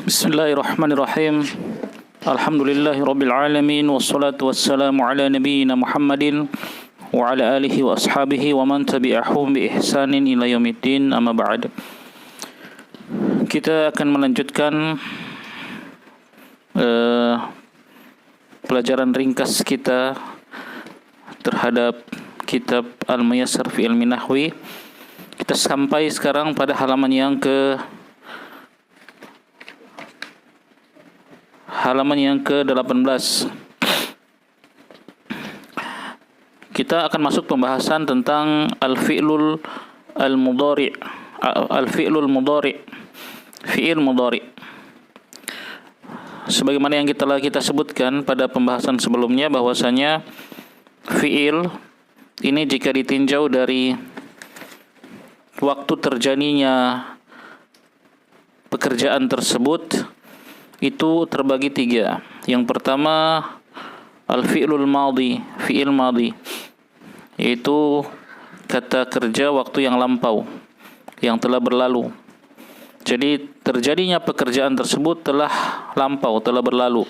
Bismillahirrahmanirrahim. Alhamdulillahirabbil alamin wassalatu wassalamu ala nabiyyina Muhammadin wa ala alihi wa ashabihi wa man tabi'ahum bi ihsanin ila yaumiddin, amma ba'd. Kita akan melanjutkan pelajaran ringkas kita terhadap kitab Al-Muyassar fi Ilmi Nahwi. Kita sampai sekarang pada halaman yang ke-18. Kita akan masuk pembahasan tentang al-fi'lul al-mudhari', al-fi'lul mudhari', fi'il mudhari'. Sebagaimana yang kita sebutkan pada pembahasan sebelumnya, bahwasanya fi'il ini jika ditinjau dari waktu terjadinya pekerjaan tersebut itu terbagi tiga. Yang pertama al-fi'lul madhi, fi'il madhi, yaitu kata kerja waktu yang lampau, yang telah berlalu. Jadi terjadinya pekerjaan tersebut telah lampau, telah berlalu.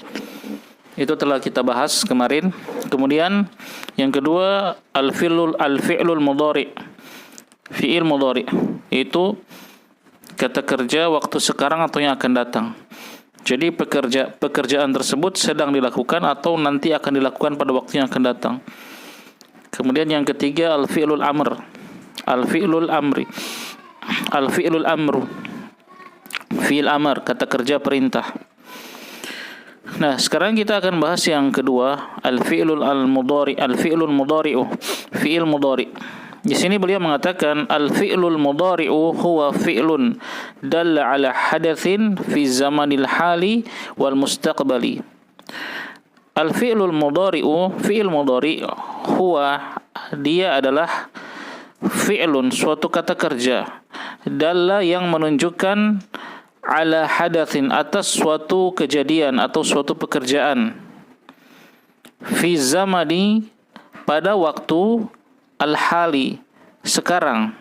Itu telah kita bahas kemarin. Kemudian yang kedua al-fi'lul mudhari', fi'il mudhari', yaitu kata kerja waktu sekarang atau yang akan datang. Jadi pekerjaan tersebut sedang dilakukan atau nanti akan dilakukan pada waktu yang akan datang. Kemudian yang ketiga al-fi'lul amr, al-fi'lul amri, al-fi'lul amru, fi'il amr, kata kerja perintah. Nah, sekarang kita akan bahas yang kedua, al-fi'lul al-mudhari, al-fi'lul mudhari'u, fi'il mudhari'. Di sini beliau mengatakan al-fi'lul mudhari'u huwa fi'lun dalla ala hadatsin fi zamanil hali wal mustaqbali. Al-fi'lul mudhari'u, fi'il mudhari' huwa, dia adalah fi'lun, suatu kata kerja, dalla yang menunjukkan ala hadatsin, atas suatu kejadian atau suatu pekerjaan, fi zamani, pada waktu, al-hali, sekarang,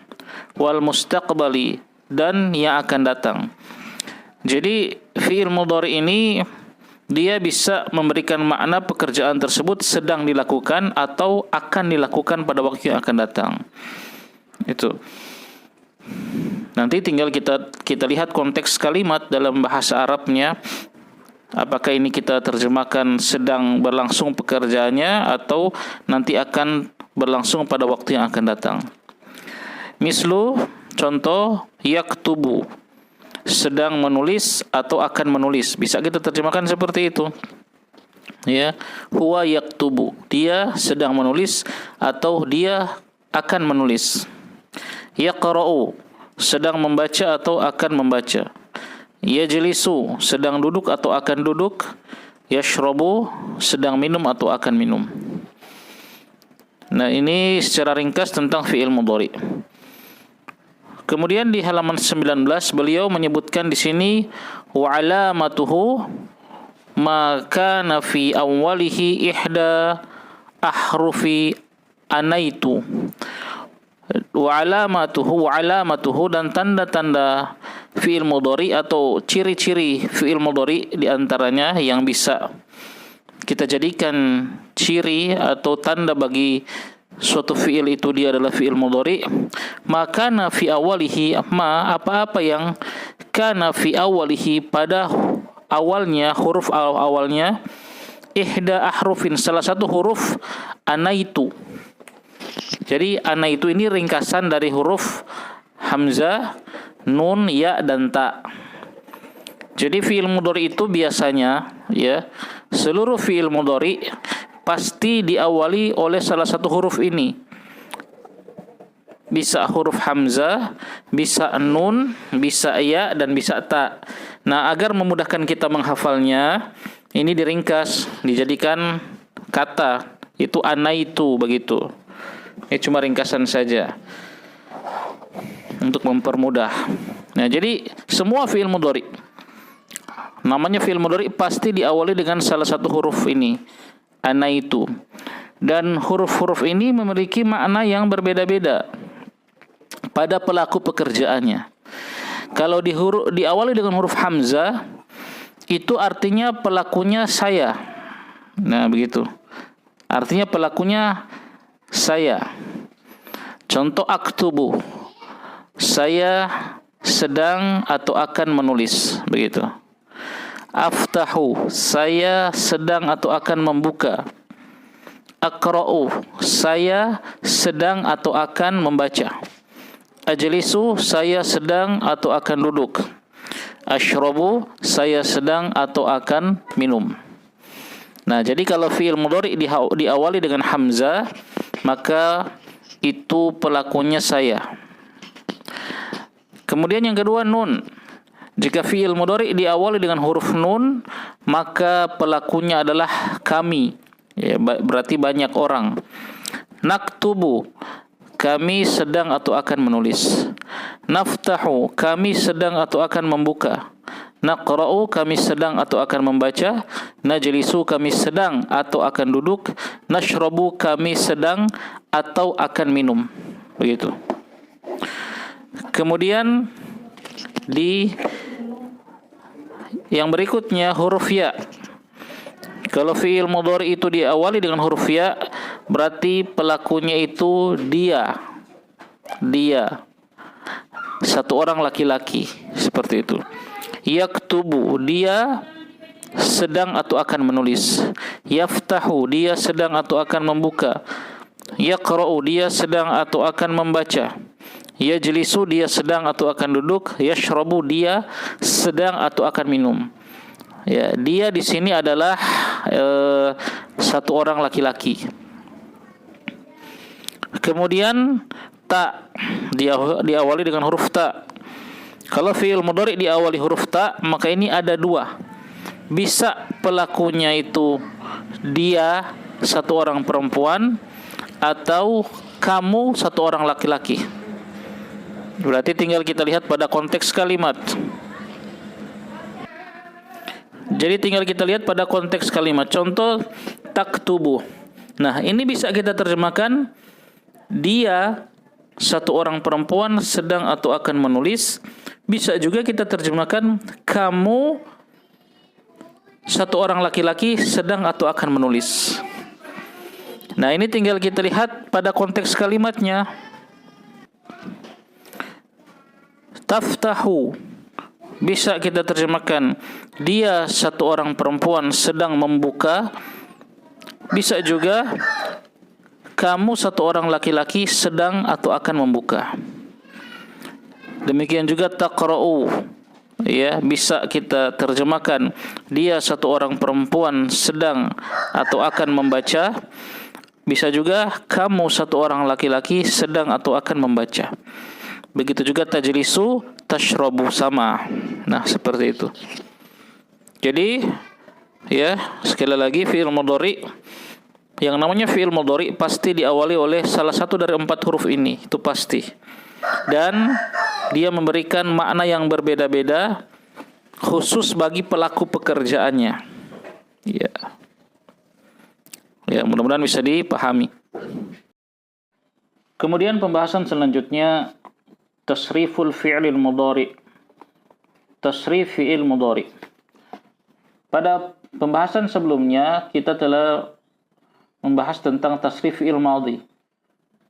wal mustaqbali, dan yang akan datang. Jadi fi'il mudhari ini dia bisa memberikan makna pekerjaan tersebut sedang dilakukan atau akan dilakukan pada waktu yang akan datang. Itu. Nanti tinggal kita lihat konteks kalimat dalam bahasa Arabnya. Apakah ini kita terjemahkan sedang berlangsung pekerjaannya atau nanti akan berlangsung pada waktu yang akan datang. Mislu, contoh, yaktubu, sedang menulis atau akan menulis. Bisa kita terjemahkan seperti itu. Ya, huwa yaktubu, dia sedang menulis atau dia akan menulis. Yaqra'u, sedang membaca atau akan membaca. Yajlisu, sedang duduk atau akan duduk. Yashrabu, sedang minum atau akan minum. Nah, ini secara ringkas tentang fi'il mudhari. Kemudian di halaman 19 beliau menyebutkan di sini wa alamatuhu ma kana fi awwalihi ihda ahrufi anaitu. Wa alamatuhu, dan tanda-tanda fi'il mudhari atau ciri-ciri fi'il mudhari di antaranya yang bisa kita jadikan ciri atau tanda bagi suatu fi'il itu dia adalah fi'il mudhari. Maka na fi awalihi, apa-apa yang kana fi awalihi, pada awalnya, huruf awalnya, ihda ahrufin, salah satu huruf anaitu. Jadi anaitu ini ringkasan dari huruf hamzah, nun, ya, dan ta. Jadi fi'il mudhari itu biasanya, ya, seluruh fi'il mudhari pasti diawali oleh salah satu huruf ini. Bisa huruf hamzah, bisa nun, bisa ya, dan bisa ta. Nah, agar memudahkan kita menghafalnya, ini diringkas, dijadikan kata, itu anaitu, begitu. Ini cuma ringkasan saja untuk mempermudah. Nah, jadi semua fi'il mudhari, namanya fi'il mudhari, pasti diawali dengan salah satu huruf ini, anaitu. Dan huruf-huruf ini memiliki makna yang berbeda-beda pada pelaku pekerjaannya. Kalau diawali dengan huruf hamzah, itu artinya pelakunya saya. Nah, begitu. Artinya pelakunya saya. Contoh aktubu. Saya sedang atau akan menulis, begitu. Aftahu, saya sedang atau akan membuka. Aqra'u, saya sedang atau akan membaca. Ajlisu, saya sedang atau akan duduk. Ashrabu, saya sedang atau akan minum. Nah, jadi kalau fi'il mudhari diawali dengan hamzah, maka itu pelakunya saya. Kemudian yang kedua nun. Jika fi'il mudhari diawali dengan huruf nun, maka pelakunya adalah kami. Ya, berarti banyak orang. Naktubu, kami sedang atau akan menulis. Naftahu, kami sedang atau akan membuka. Naqra'u, kami sedang atau akan membaca. Najlisu, kami sedang atau akan duduk. Nashrabu, kami sedang atau akan minum. Begitu. Kemudian di yang berikutnya huruf ya. Kalau fi'il mudhari itu diawali dengan huruf ya, berarti pelakunya itu dia. Dia. Satu orang laki-laki, seperti itu. Yaktubu, dia sedang atau akan menulis. Yaftahu, dia sedang atau akan membuka. Yaqra'u, dia sedang atau akan membaca. Yajlisu, dia sedang atau akan duduk. Yashrabu, dia sedang atau akan minum. Ya, dia di sini adalah satu orang laki-laki. Kemudian ta diawali dengan huruf ta. Kalau fi'il mudhari diawali huruf ta, maka ini ada dua. Bisa pelakunya itu dia satu orang perempuan atau kamu satu orang laki-laki. Berarti tinggal kita lihat pada konteks kalimat. Jadi tinggal kita lihat pada konteks kalimat. Contoh taktubu. Nah, ini bisa kita terjemahkan dia satu orang perempuan sedang atau akan menulis. Bisa juga kita terjemahkan kamu satu orang laki-laki sedang atau akan menulis. Nah, ini tinggal kita lihat pada konteks kalimatnya. Taftahu, bisa kita terjemahkan dia satu orang perempuan sedang membuka. Bisa juga kamu satu orang laki-laki sedang atau akan membuka. Demikian juga taqra'u, ya, bisa kita terjemahkan dia satu orang perempuan sedang atau akan membaca. Bisa juga kamu satu orang laki-laki sedang atau akan membaca. Begitu juga tajlisu, tashrabu, sama. Nah, seperti itu. Jadi, ya, sekali lagi fi'il mudhari, yang namanya fi'il mudhari pasti diawali oleh salah satu dari 4 huruf ini, itu pasti. Dan dia memberikan makna yang berbeda-beda khusus bagi pelaku pekerjaannya. Ya. Ya, mudah-mudahan bisa dipahami. Kemudian pembahasan selanjutnya tasriful fi'lil mudhari. Tasrif fi'il mudhari. Pada pembahasan sebelumnya kita telah membahas tentang tasrif fi'il madhi,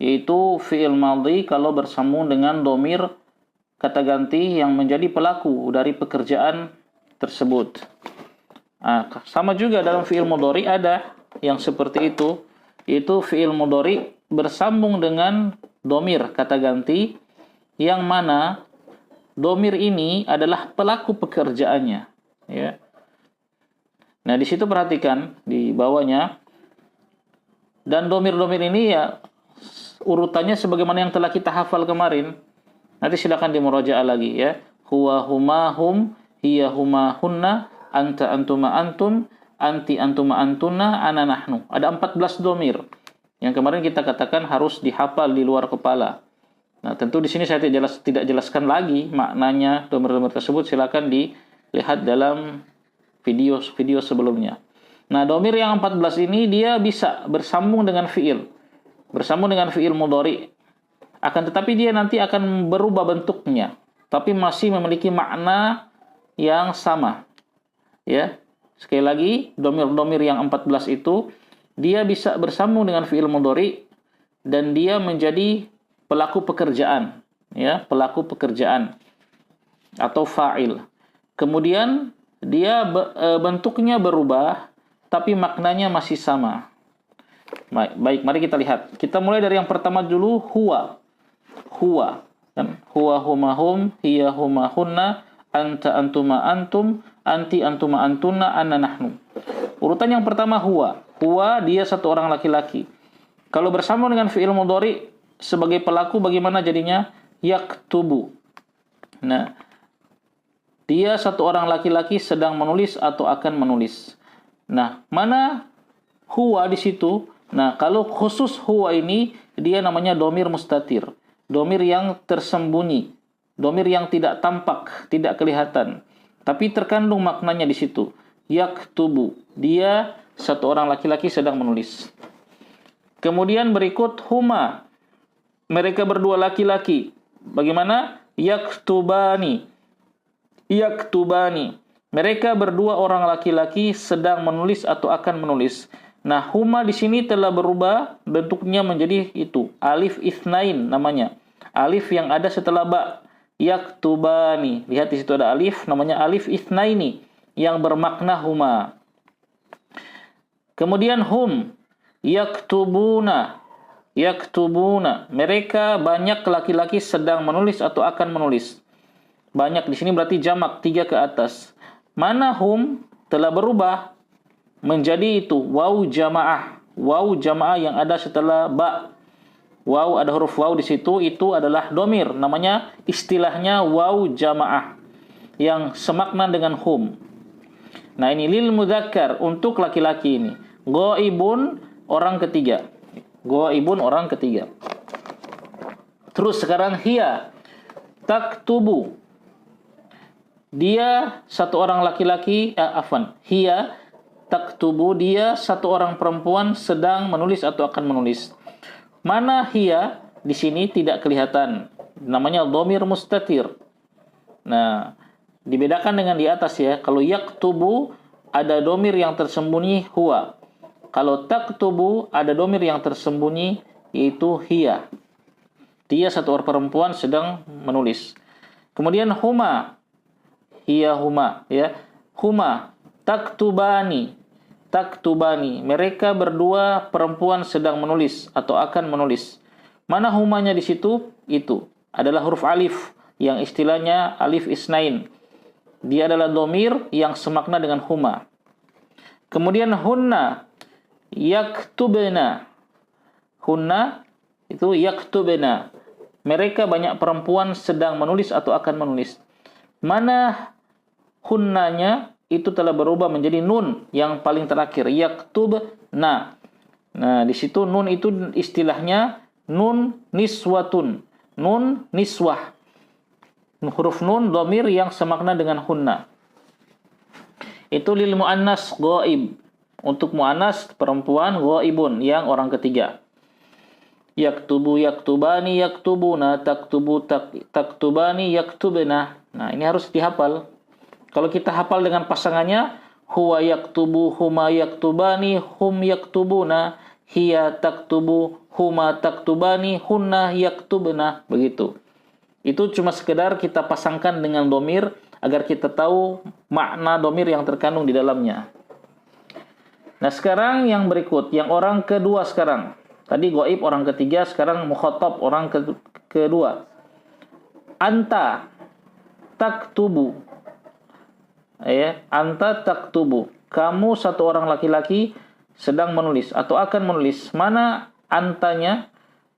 yaitu fi'il madhi kalau bersambung dengan dhamir kata ganti yang menjadi pelaku dari pekerjaan tersebut. Nah, sama juga dalam fi'il mudhari ada yang seperti itu, yaitu fi'il mudhari bersambung dengan dhamir kata ganti yang mana dhamir ini adalah pelaku pekerjaannya, ya. Nah, di situ perhatikan di bawahnya, dan dhamir-dhamir ini ya urutannya sebagaimana yang telah kita hafal kemarin. Nanti silakan dimurajaah lagi, ya. Huwa huma hum, hiya huma hunna, anta antuma antum, anti antuma antuna, ana nahnu. Ada 14 dhamir yang kemarin kita katakan harus dihafal di luar kepala. Nah, tentu di sini saya tidak jelaskan lagi maknanya dhamir-dhamir tersebut. Silakan dilihat dalam video sebelumnya. Nah, dhamir yang 14 ini dia bisa bersambung dengan fi'il. Bersambung dengan fi'il mudhari. Akan tetapi dia nanti akan berubah bentuknya, tapi masih memiliki makna yang sama. Ya. Sekali lagi, domir-domir yang 14 itu dia bisa bersambung dengan fi'il mudhari dan dia menjadi pelaku pekerjaan, ya, pelaku pekerjaan atau fa'il. Kemudian dia bentuknya berubah tapi maknanya masih sama. Baik, mari kita lihat. Kita mulai dari yang pertama dulu, huwa. Huwa, kan? Huwa huma hum, hiya huma hunna, anta antuma antum, anti antuma antunna, anna nahnu. Urutan yang pertama huwa. Huwa dia satu orang laki-laki. Kalau bersama dengan fi'il mudhari sebagai pelaku bagaimana jadinya? Yaktubu. Nah, dia satu orang laki-laki sedang menulis atau akan menulis. Nah, mana huwa di situ? Nah, kalau khusus huwa ini dia namanya domir mustatir. Domir yang tersembunyi. Domir yang tidak tampak, tidak kelihatan. Tapi terkandung maknanya di situ. Yaktubu. Dia satu orang laki-laki sedang menulis. Kemudian berikut huma. Mereka berdua laki-laki. Bagaimana? Yaktubani. Yaktubani. Mereka berdua orang laki-laki sedang menulis atau akan menulis. Nah, huma di sini telah berubah bentuknya menjadi itu. Alif itsnain namanya. Alif yang ada setelah ba. Yaktubani. Lihat di situ ada alif, namanya alif itsnaini yang bermakna huma. Kemudian hum. Yaktubuna. Yaktubuna. Mereka banyak laki-laki sedang menulis atau akan menulis. Banyak di sini berarti jamak 3 ke atas. Mana hum telah berubah menjadi itu waw jamaah. Waw jamaah yang ada setelah ba. Waw, ada huruf waw di situ, itu adalah domir. Namanya istilahnya waw jamaah yang semakna dengan hum. Nah, ini lil mudzakkar untuk laki-laki ini. Ghaibun orang ketiga. Ghaibun orang ketiga. Terus sekarang hiya taktubu. Dia satu orang laki-laki, hiya taktubu, dia satu orang perempuan sedang menulis atau akan menulis. Mana hiya di sini tidak kelihatan. Namanya dhamir mustatir. Nah, dibedakan dengan di atas ya. Kalau yaktubu ada dhamir yang tersembunyi huwa. Kalau taktubu ada dhamir yang tersembunyi yaitu hiya. Dia satu orang perempuan sedang menulis. Kemudian huma. Hiya huma ya. Huma taktubani. Taktubani. Mereka berdua perempuan sedang menulis atau akan menulis. Mana humanya di situ? Itu adalah huruf alif yang istilahnya alif isnain. Dia adalah domir yang semakna dengan huma. Kemudian hunna yaktubna. Hunna itu yaktubna. Mereka banyak perempuan sedang menulis atau akan menulis. Mana hunnanya itu telah berubah menjadi nun yang paling terakhir, yaktubna. Nah, di situ nun itu istilahnya nun niswatun, nun niswah. Huruf nun dhamir yang semakna dengan hunna. Itu lil muannas ghaib. Untuk muannas perempuan ghaibun yang orang ketiga. Yaktubu yaktubani yaktubuna taktubu taktubani yaktubna. Nah, ini harus dihafal. Kalau kita hafal dengan pasangannya, huwa yaktubu, huma yaktubani, hum yaktubuna, hiya taktubu, huma taktubani, hunna yaktubna. Begitu. Itu cuma sekedar kita pasangkan dengan domir agar kita tahu makna domir yang terkandung di dalamnya. Nah, sekarang yang berikut, yang orang kedua sekarang. Tadi ghaib orang ketiga, sekarang mukhatab orang kedua. Anta taktubu. Ya, anta taktubu. Kamu satu orang laki-laki sedang menulis atau akan menulis. Mana antanya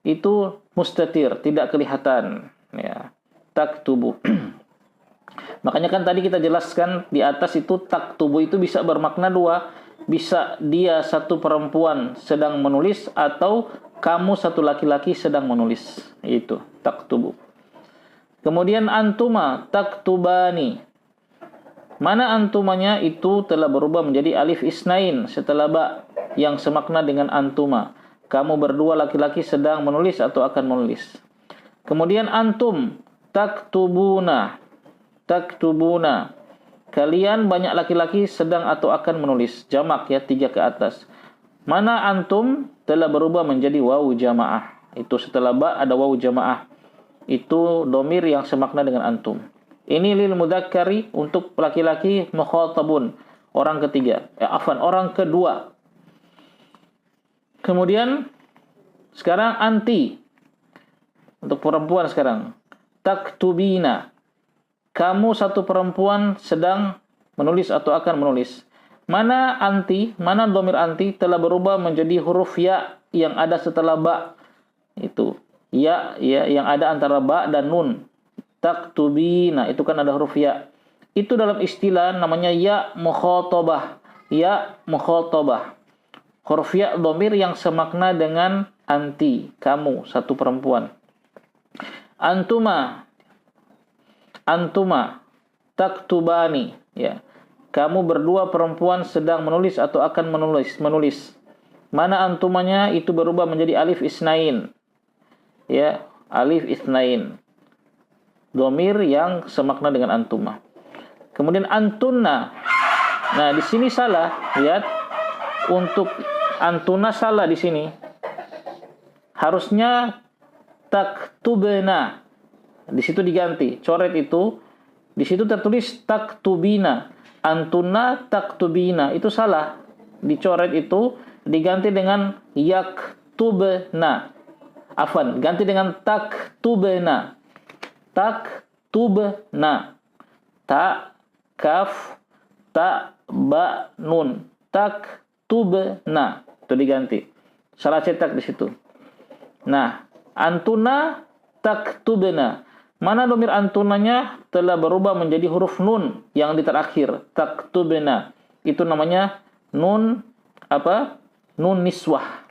itu mustatir, tidak kelihatan. Ya, taktubu. Makanya kan tadi kita jelaskan di atas itu taktubu itu bisa bermakna dua. Bisa dia satu perempuan sedang menulis atau kamu satu laki-laki sedang menulis. Itu taktubu. Kemudian antuma taktubani. Mana antumanya itu telah berubah menjadi alif isnain setelah ba yang semakna dengan antuma. Kamu berdua laki-laki sedang menulis atau akan menulis. Kemudian antum taktubuna. Taktubuna. Kalian banyak laki-laki sedang atau akan menulis. Jamak ya, 3 ke atas. Mana antum telah berubah menjadi wawu jamaah. Itu setelah ba ada wawu jamaah. Itu domir yang semakna dengan antum. Ini lil mudzakkari untuk laki-laki mukhatabun. Orang ketiga. Orang kedua. Kemudian sekarang anti. Untuk perempuan sekarang. Taktubina. Kamu satu perempuan sedang menulis atau akan menulis. Mana anti, mana domir anti telah berubah menjadi huruf ya yang ada setelah ba. Itu. Ya yang ada antara ba dan nun. Taktubina, itu kan ada huruf ya. Itu dalam istilah namanya ya mukhatabah. Ya mukhatabah. Huruf ya domir yang semakna dengan anti, kamu satu perempuan. Antuma taktubani, ya. Kamu berdua perempuan sedang menulis atau akan menulis. Mana antumanya itu berubah menjadi alif isnain. Ya, alif isnain. Domir yang semakna dengan antuma. Kemudian antunna. Nah, di sini salah, lihat. Untuk antuna salah di sini. Harusnya taktubna. Di situ diganti, coret itu. Di situ tertulis taktubina. Antuna taktubina. Itu salah. Dicoret itu diganti dengan yaktubna. Afwan, ganti dengan taktubna. Taktubna. Ta, kaf, ta, ba, nun. Taktubna. Itu diganti. Salah cetak di situ. Nah, antuna taktubna. Mana domir antunanya telah berubah menjadi huruf nun yang di terakhir. Taktubna. Itu namanya nun apa? Nun niswah.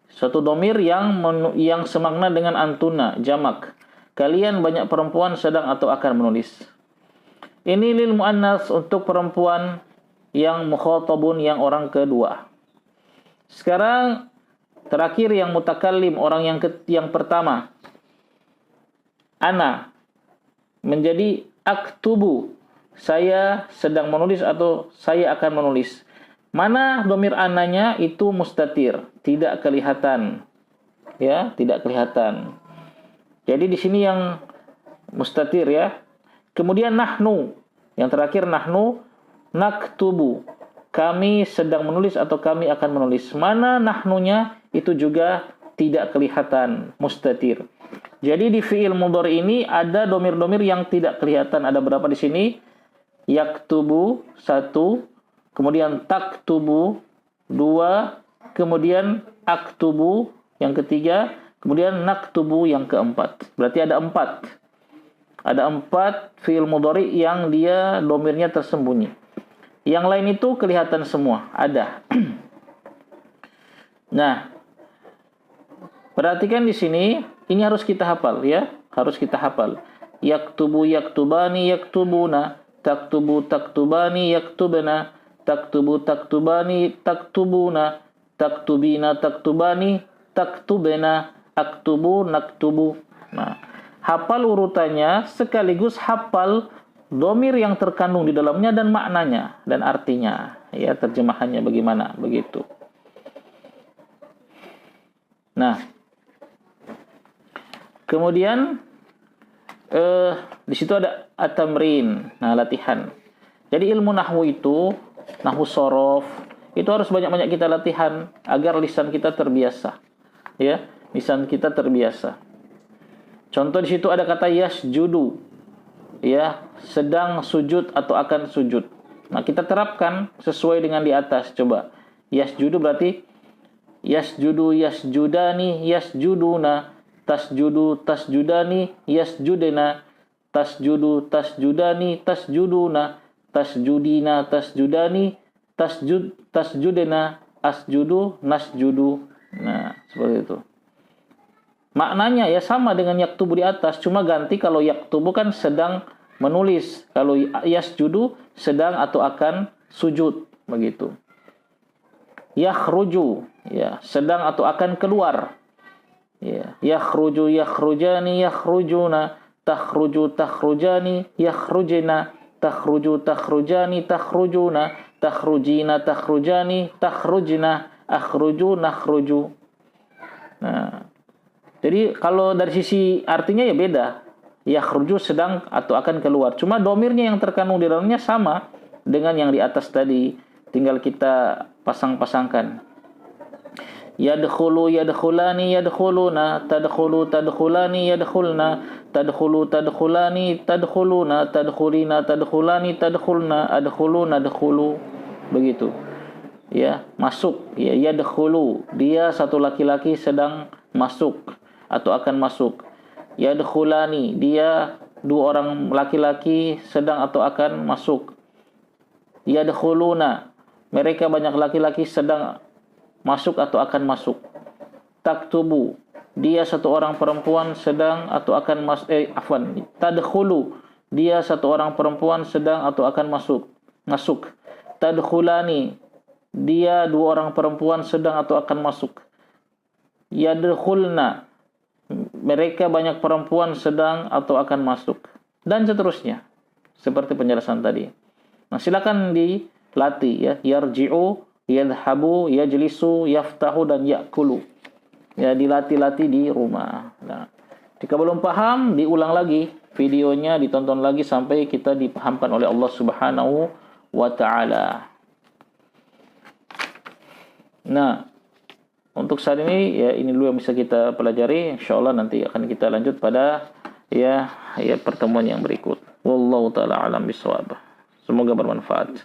Suatu domir yang semakna dengan antuna, jamak. Kalian banyak perempuan sedang atau akan menulis. Ini lil muannas untuk perempuan yang mukhatabun, yang orang kedua. Sekarang terakhir yang mutakallim, orang yang pertama. Ana menjadi aktubu. Saya sedang menulis atau saya akan menulis. Mana domir ananya itu mustatir, tidak kelihatan. Ya, tidak kelihatan. Jadi di sini yang mustatir ya. Kemudian nahnu. Yang terakhir nahnu naktubu. Kami sedang menulis atau kami akan menulis. Mana nahnunya itu juga tidak kelihatan, mustatir. Jadi di fi'il mudhari ini ada domir-domir yang tidak kelihatan. Ada berapa di sini? Yaktubu 1, kemudian taktubu 2, kemudian aktubu yang ketiga, kemudian naktubu yang keempat. Berarti ada 4. Ada 4 fi'il mudhari yang dia domirnya tersembunyi. Yang lain itu kelihatan semua, ada. Nah, perhatikan di sini, ini harus kita hafal ya, harus kita hafal. Yaktubu yaktubani yaktubuna, taktubu taktubani yaktubna, taktubu taktubani taktubuna, taktubina taktubani taktubna, aktubu naktubu. Nah, hafal urutannya sekaligus hafal domir yang terkandung di dalamnya dan maknanya dan artinya, ya, terjemahannya bagaimana, begitu. Nah, kemudian di situ ada at-tamrin, nah latihan. Jadi ilmu nahwu itu, nahwu shorof, itu harus banyak-banyak kita latihan agar lisan kita terbiasa, ya, lisan kita terbiasa. Contoh di situ ada kata yasjudu, ya, sedang sujud atau akan sujud. Nah, kita terapkan sesuai dengan di atas. Coba, yasjudu berarti yasjudu yasjudani yasjuduna, tasjudu tasjudani yasjudena, tasjudu tasjudani tasjuduna, tasjudina tasjudani tasjudena, asjudu nasjudu. Nah, seperti itu. Maknanya ya sama dengan yaktubu di atas, cuma ganti kalau yaktubu kan sedang menulis, kalau yasjudu sedang atau akan sujud, begitu. Yakhruju, ya, sedang atau akan keluar. Ya, yakhruju yakhrujani yakhrujuna, takhruju takhrujani yakhrujina, takhruju, takhrujani, takhrujuna, takhrujina, takhrujani, takhrujna, akhruju, nakhruju. Nah, jadi kalau dari sisi artinya ya beda. Yakhruju sedang atau akan keluar. Cuma domirnya yang terkandung di dalamnya sama dengan yang di atas tadi. Tinggal kita pasang-pasangkan. Yadkhulu, yadkhulani, yadkhuluna, tadkhulu, tadkhulani, yadkhulna, tadkhulu, tadkhulani, tadkhuluna, tadkhulina, tadkhulani, tadkhulna, adkhulu, nadkhulu. Begitu. Ya, masuk. Ya, yadkhulu. Dia satu laki-laki sedang masuk atau akan masuk. Yadkhulani, dia dua orang laki-laki sedang atau akan masuk. Yadkhuluna, mereka banyak laki-laki sedang masuk atau akan masuk. Taktubu, dia satu orang perempuan sedang atau akan masuk. Tadkhulu, dia satu orang perempuan sedang atau akan masuk. Tadkhulani, dia dua orang perempuan sedang atau akan masuk. Yadkhulna, mereka banyak perempuan sedang atau akan masuk, dan seterusnya seperti penjelasan tadi. Nah, silakan dilatih ya. Yarji'u, yadhabu, yajlisu, yaftahu, dan yakulu. Ya, dilatih-latih di rumah. Nah, jika belum paham, diulang lagi videonya, ditonton lagi sampai kita dipahamkan oleh Allah Subhanahu wa taala. Nah, untuk saat ini ya ini dulu yang bisa kita pelajari. Insyaallah nanti akan kita lanjut pada ya pertemuan yang berikut. Wallahu taala alam bisawab. Semoga bermanfaat.